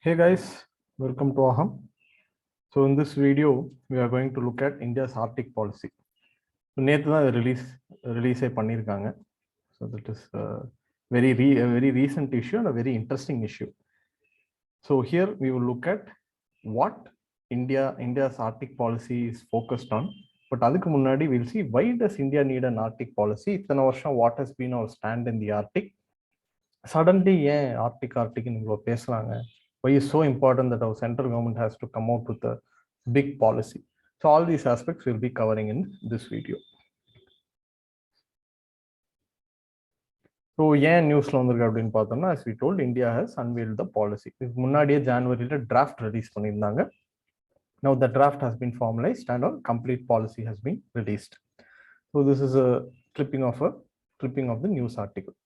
Hey guys, welcome to AHAM. So in this video, we are going to look at India's Arctic policy. நேற்று தான் ரிலீஸே பண்ணியிருக்காங்க. So that is a very recent issue and a very interesting issue. So here we will look at what India's Arctic policy is focused on. But அதுக்கு முன்னாடி we'll see why does India need an Arctic policy? இத்தனை வருஷம் what has been our stand in the Arctic? Suddenly ஏன் Arctic இவ்வளோ பேசுறாங்க? Why is so important that our central government has to come out with a big policy? So all these aspects we'll be covering in this video. So ஏன் நியூஸ்ல வந்திருக்கு அப்படின்னு பார்த்தோம்னா, as we told, India has unveiled the policy. இதுக்கு முன்னாடியே ஜனவரியில draft release பண்ணியிருந்தாங்க. Now the draft has been formalized and a complete policy has been released. So this is a clipping of the news article.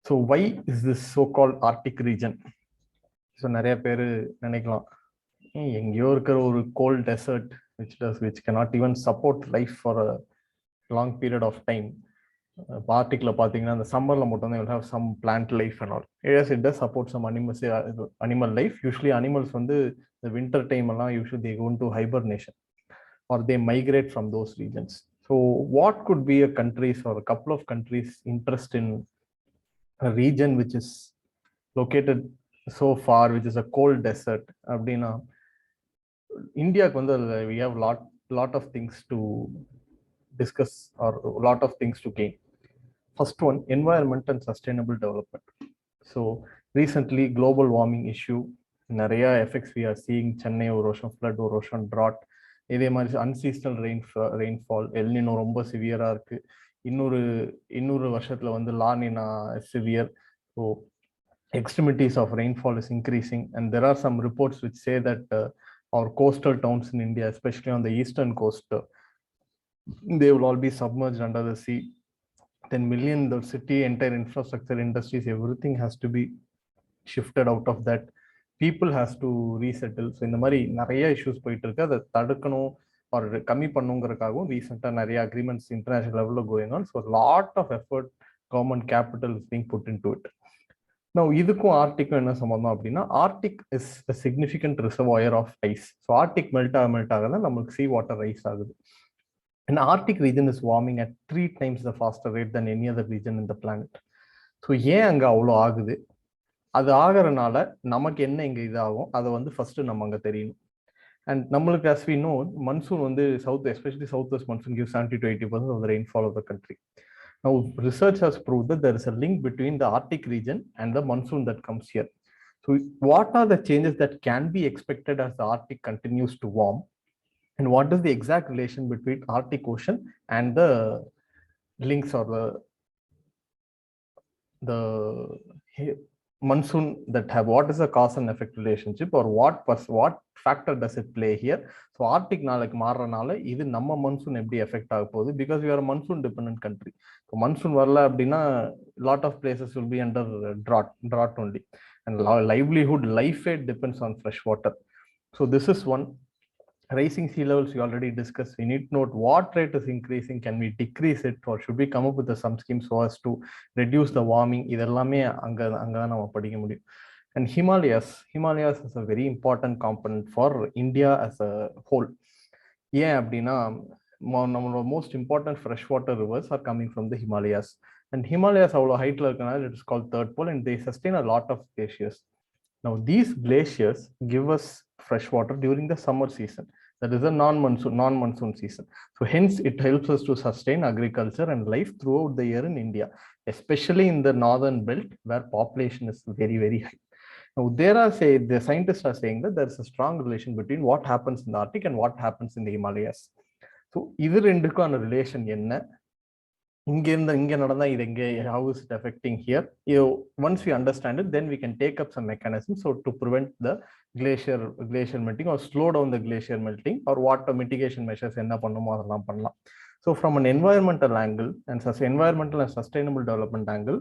So why is this so-called Arctic region? So நிறைய பேர் நினைக்கலாம், எங்கேயோ இருக்கிற ஒரு cold desert which cannot even support life for a long period of time. Arcticல பார்த்தீங்கன்னா அந்த சம்மர்ல மட்டும் தான் will have some plant life and all. Yes, it does support some animal life. Usually animals வந்து the winter time எல்லாம் usually they go into hibernation or they migrate from those regions. So what could be a country's or a couple of countries' interest in a region which is located so far, which is a cold desert? அப்படின்னா இந்தியாவுக்கு வந்து we have lot of things to discuss or a lot of things to gain. First one, environment and sustainable development. So recently global warming issue, நிறைய effects we are seeing. Chennai ஒரு வருஷம் flood, ஒரு வருஷம் drought, இதே மாதிரி unseasonal rainfall, El Nino ரொம்ப சிவியரா இருக்கு. இன்னொரு வருஷத்துல வந்து la nina severe. So extremities of rainfall is increasing, and there are some reports which say that our coastal towns in India, especially on the eastern coast, they will all be submerged under the sea. 10 million, the city, entire infrastructure, industries, everything has to be shifted out of that. People has to resettle. So இந்த மாதிரி நிறைய issues போயிட்டு இருக்கு. அதை தடுக்கணும் or கம்மி பண்ணுங்கிறதுக்காகவும் ரீசெண்டாக நிறைய agreements international level going on. So a lot of effort, government capital is being put into it. Now இதுக்கும் ஆர்டிக்கும் என்ன சம்பந்தம் அப்படின்னா, Arctic is a significant reservoir of ice. So Arctic melt ஆக தான் நம்மளுக்கு sea water ரைஸ் ஆகுது. And the Arctic region is warming at 3 times the faster rate than any other region in the planet. So ஏன் அங்கே அவ்வளோ ஆகுது? அது ஆகிறனால நமக்கு என்ன இங்கே இதாகும், அதை வந்து ஃபர்ஸ்ட் நம்ம அங்கே தெரியணும். அண்ட் நம்மளுக்கு as we know, monsoon வந்து especially southwest monsoon gives 70 to 80% of the rainfall of the country. Now research has proved that there is a link between the Arctic region and the monsoon that comes here. So what are the changes that can be expected as the Arctic continues to warm? And what is the exact relation between Arctic Ocean and the links or the monsoon that have, what is the cause and effect relationship, or what factor does it play here? So Arctic நாளைக்கு மாறறனால இது நம்ம monsoon எப்படி affect ஆக போகுது? Because we are a monsoon dependent country. So monsoon வரல அப்படின்னா lot of places will be under drought only, and livelihood, life depends on fresh water. So this is one. Rising sea levels we already discussed. We need to note what rate is increasing, can we decrease it, or should we come up with some scheme so as to reduce the warming? இதெல்லாமே அங்க நம்ம படிக்க முடியும். And Himalayas is a very important component for India as a whole. ஏன் அப்படின்னா நம்மளோட most important freshwater rivers are coming from the Himalayas, and Himalayas அவ்வளோ ஹைட்ல இருக்கனால it is called third pole, and they sustain a lot of glaciers. Now these glaciers give us fresh water during the summer season, that is a non-monsoon season. So hence it helps us to sustain agriculture and life throughout the year in India, especially in the northern belt where population is very high. Now the scientists are saying that there is a strong relation between what happens in the Arctic and what happens in the Himalayas. So இது ரெண்டுக்கான relation என்ன, இங்க நடந்தா இது எங்க, how is it affecting here? Once we understand it, then we can take up some mechanisms so to prevent the glacier melting or slow down the glacier melting, or what mitigation measures என்ன பண்ணுமோ அதெல்லாம் பண்ணலாம். So from an environmental angle and environmental and sustainable development angle,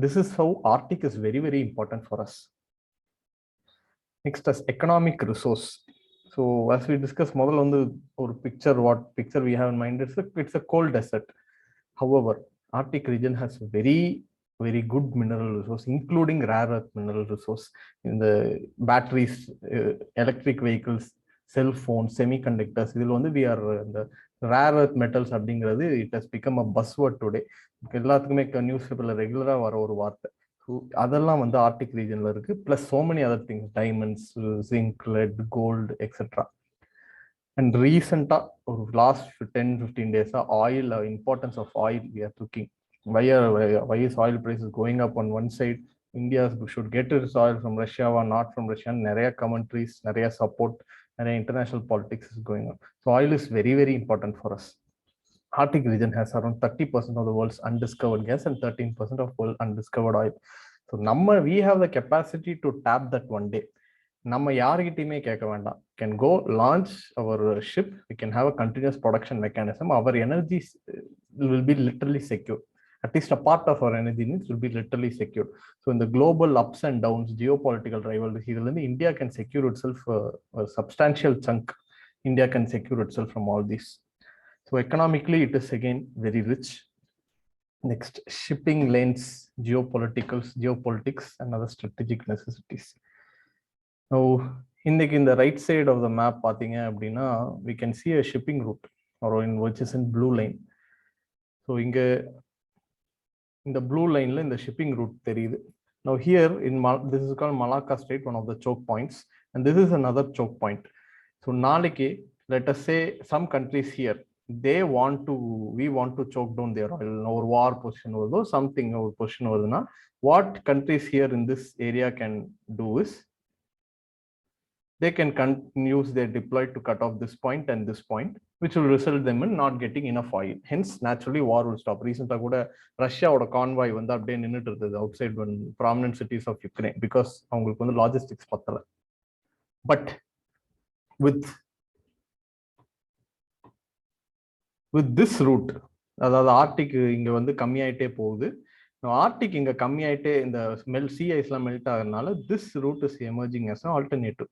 this is how Arctic is very important for us. Next is economic resource. So as we discussed, முதல்ல வந்து ஒரு what picture we have in mind, it's a cold desert. However, Arctic region has very very good mineral resource, including rare earth mineral resource in the batteries, electric vehicles, cell phones, semiconductors. Idhil vandu we are the rare earth metals அப்படிங்கிறது it has become a buzzword today. எல்லாத்துக்குமே news பேப்பர்ல ரெகுலரா வர ஒரு வார்த்தை. அதெல்லாம் வந்து Arctic ரீஜன்ல இருக்கு. Plus so many other things, diamonds, zinc, lead, gold, etc. And recently, last 10-15 days, oil, importance of oil we are looking. Why is oil prices going up on one side? India should get its oil from Russia or not from Russia. Nariya commentaries, nariya support, nariya international politics is going on. So oil is very, very important for us. Arctic region has around 30% of the world's undiscovered gas and 13% of world undiscovered oil. So we have the capacity to tap that one day. நம்ம யார்கிட்டயுமே கேட்க வேண்டாம். Can go launch our ship, we can have a continuous production mechanism. Our energy will be literally secure. At least a part of our energy needs will be literally secured. So in the global ups and downs, geopolitical rivalries, India can secure itself a substantial chunk. India can secure itself from all these. So economically, it is again very rich. Next, shipping lanes, geopolitics, and other strategic necessities. Now, in the right side of the map, we can see a shipping route, or which is in blue line. So in the blue line, in the shipping route, now here this is called Malacca Strait, one of the choke points, and this is another choke point. So nalike, let us say some countries here, we want to choke down their oil, or war position or something, or position or what countries here in this area can do is they can use their deploy to cut off this point and this point, which will result them in not getting enough oil. Hence, naturally, war will stop. Recently, Russia or a convoy வந்து அப்படியே நின்னுட்டு இருந்தது outside one prominent cities of Ukraine because அவங்களுக்கு வந்து logistics பத்தல. But with this route, அதாவது Arctic இங்க வந்து கம்மியாயிட்டே போகுது. ஆர்டிக் இங்க கம்மியாயிட்டே இந்த sea ice எல்லாம் மெல்ட் ஆகிறதுனால this route is emerging as an alternative.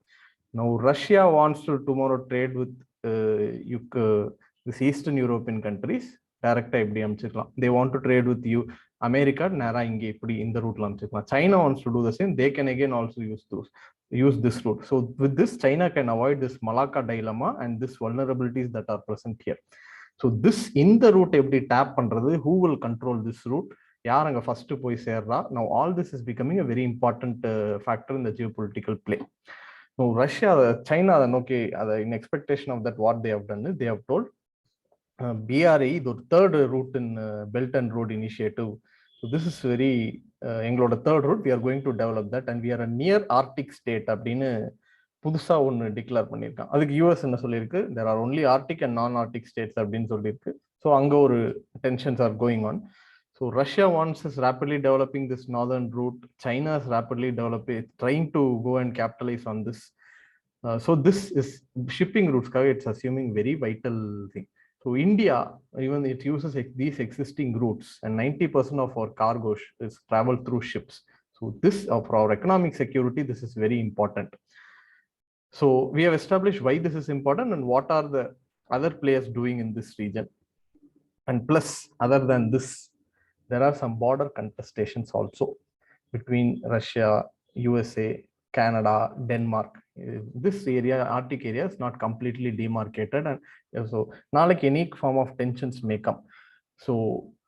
Now, Russia wants to tomorrow trade with these Eastern European countries. They want to trade with America. In the route. China wants to do the same. They can again also use this route. So with this, China can avoid this Malacca dilemma and this vulnerabilities that are present here. So this in the route tap பண்றது, who will control this route? யார் அங்க first போய் சேர்றா? Now all this is becoming a very important factor in the geopolitical play. No, Russia, China, okay, in expectation of that, what they have done is they have told BRE, the third route in Belt and Road Initiative. So this is very எங்களோட third route, we are going to develop that, and we are a near Arctic state அப்படின்னு புதுசா ஒன்று declare பண்ணியிருக்கான். அதுக்கு US என்ன சொல்லியிருக்கு, there are only Arctic and non-Arctic states அப்படின்னு சொல்லியிருக்கு. ஸோ அங்கே ஒரு tensions are going on. So Russia is rapidly developing this northern route. China is rapidly developing, trying to go and capitalize on this. So this is shipping routes. It's assuming very vital thing. So India, even it uses these existing routes, and 90% of our cargo is traveled through ships. So this, for our economic security, this is very important. So we have established why this is important and what are the other players doing in this region. And plus, other than this, there are some border contestations also between Russia, USA, Canada, Denmark. This area, Arctic area, is not completely demarcated, and so like any form of tensions may come. So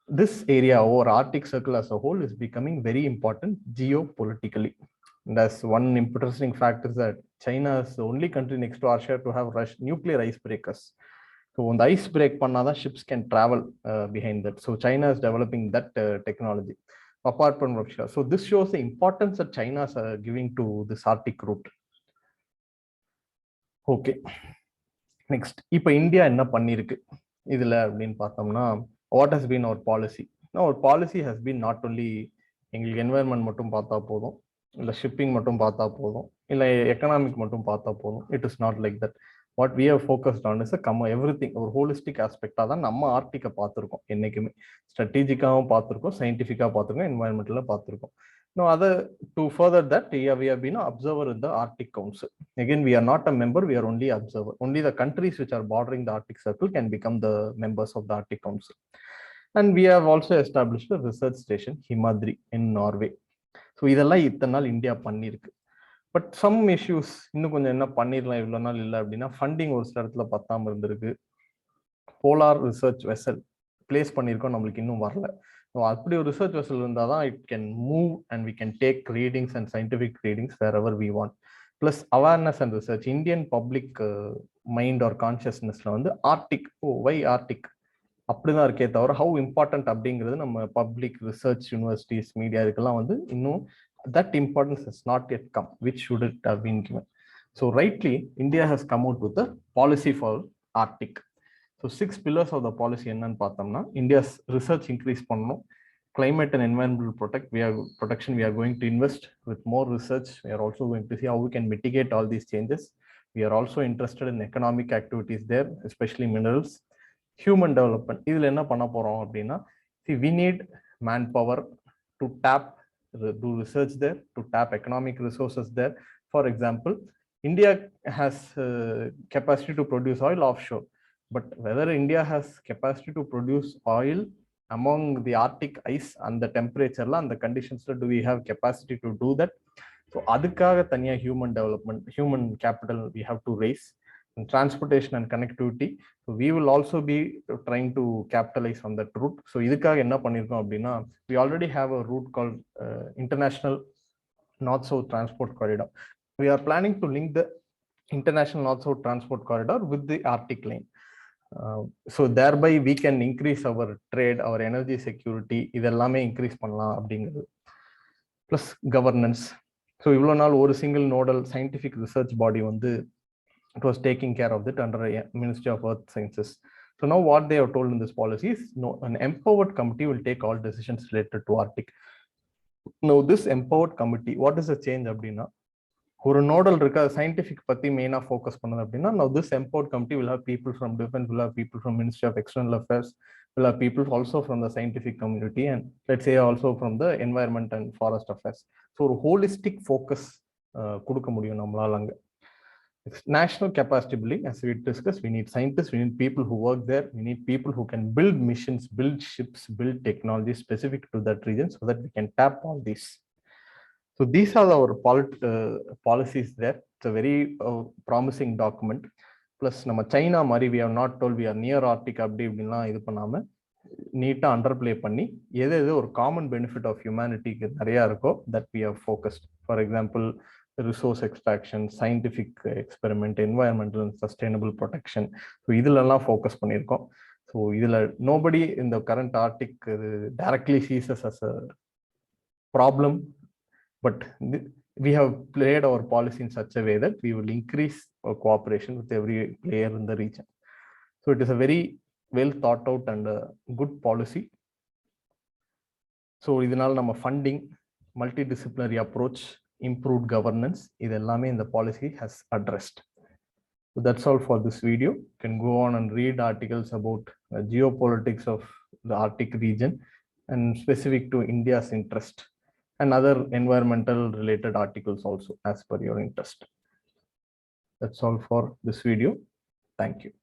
this area or Arctic Circle as a whole is becoming very important geopolitically. And that's one interesting fact is that China is the only country next to Russia to have nuclear icebreakers. So when the ice break panna, ships can travel behind that. So China is developing that technology apart from Russia. So this shows the importance that China is giving to this Arctic route. Okay. Next, இப்போ India என்ன பண்ணிருக்கு இதுல அப்படின்னு பார்த்தோம்னா, what has been our policy? Now our policy has been not only எங்களுக்கு environment மட்டும் பார்த்தா போதும், இல்ல shipping மட்டும் பார்த்தா போதும், இல்ல economic மட்டும் பார்த்தா போதும். It is not like that. What we have focused on is everything, ஒரு holistic aspect தான் நம்ம ஆர்டிக்கை பார்த்துருக்கோம். என்னைக்குமே ஸ்ட்ராட்டஜிக்காகவும் பார்த்துருக்கோம், சயின்டிஃபிக்காக பார்த்துருக்கோம், என்வாயன்மெண்டலாக பார்த்துருக்கோம். No, to further that, we have been an observer in the Arctic Council. Again, we are not a member, we are only observer. Only the countries which are bordering the Arctic Circle can become the members of the Arctic Council. And we have also established a research station, Himadri, in Norway. So இதெல்லாம் இத்தனை நாள் India பண்ணியிருக்கு. But some issues இன்னும் கொஞ்சம் என்ன பண்ணிடலாம் இவ்வளோ நாள் இல்லை அப்படின்னா, ஃபண்டிங் ஒரு சில இடத்துல பத்தாமல் இருந்திருக்கு. போலார் ரிசர்ச் வெசல் பிளேஸ் பண்ணியிருக்கோம், நம்மளுக்கு இன்னும் வரல. ஸோ அப்படி ஒரு ரிசர்ச் வெசல் இருந்தால் தான் it can move and we can take readings and scientific readings wherever we want. Plus awareness and research, Indian public mind or கான்சியஸ்னஸ்ல வந்து ஆர்டிக், வை ஆர்டிக் அப்படிதான் இருக்கே தவிர ஹவு இம்பார்ட்டன்ட் அப்படிங்கிறது நம்ம பப்ளிக் ரிசர்ச் யூனிவர்சிட்டிஸ் மீடியா இதுக்கெல்லாம் வந்து இன்னும் that importance has not yet come, which should it have been given. So rightly, India has come out with a policy for Arctic. So 6 pillars of the policy என்னன்னு பார்த்தோம்னா, India's research increase பண்ணணும், climate and environmental protection we are going to invest with more research. We are also going to see how we can mitigate all these changes. We are also interested in economic activities there, especially minerals. Human development, இதில் என்ன பண்ண போறோம் அப்படின்னா, see, we need manpower to do research there, to tap economic resources there. For example, India has capacity to produce oil offshore, but whether India has capacity to produce oil among the Arctic ice and the temperature and the conditions, do we have capacity to do that? So adukkaga thaniya human development, human capital we have to raise. And transportation and connectivity, so we will also be trying to capitalize on that route. So idukkaga enna pannirkom appadina, we already have a route called international north south transport corridor. We are planning to link the international north south transport corridor with the Arctic line. So thereby we can increase our trade, our energy security, idellame increase பண்ணலாம் அப்படிங்கிறது. Plus governance. So இவ்வளோ நாள் ஒரு single nodal scientific research body வந்து it was taking care of it under Ministry of Earth Sciences. So now what they have told in this policy is, no, an empowered committee will take all decisions related to Arctic. Now this empowered committee, what is the change அப்படின்னா, ஒரு nodal இருக்க scientific பத்தி மெயினா focus பண்ணது அப்படின்னா, now this empowered committee will have people from defense, will have people from Ministry of External Affairs, will have people also from the scientific community, and let's say also from the environment and forest affairs. So ஒரு holistic focus கொடுக்க முடியும் நம்மளால அங்க. National capacity building, as we discussed, we need scientists, we need people who work there, we need people who can build missions, build ships, build technology specific to that region so that we can tap all these. So these are our policies there. It's a very promising document. Plus நம்ம China மாதிரி we have not told we are near Arctic அப்படி இப்படின்லாம் இது பண்ணாம நீட்டாக அண்டர்பிளே பண்ணி எது ஒரு காமன் பெனிஃபிட் ஆஃப் ஹியூமனிட்டிக்கு நிறையா இருக்கோ that we have focused. For example, resource extraction, scientific experiment, environmental and sustainable protection. So இதெல்லாம் ஃபோக்கஸ் பண்ணியிருக்கோம். ஸோ இதில் nobody in the current Arctic directly sees us as a problem, but we have played our policy in such a way that we will increase our cooperation with every player in the region. So it is a very well thought out and a good policy. So இதனால் நம்ம funding, multidisciplinary approach, improved governance, idellame in the policy has addressed. So that's all for this video. You can go on and read articles about geopolitics of the Arctic region and specific to India's interest, and other environmental related articles also as per your interest. That's all for this video. Thank you.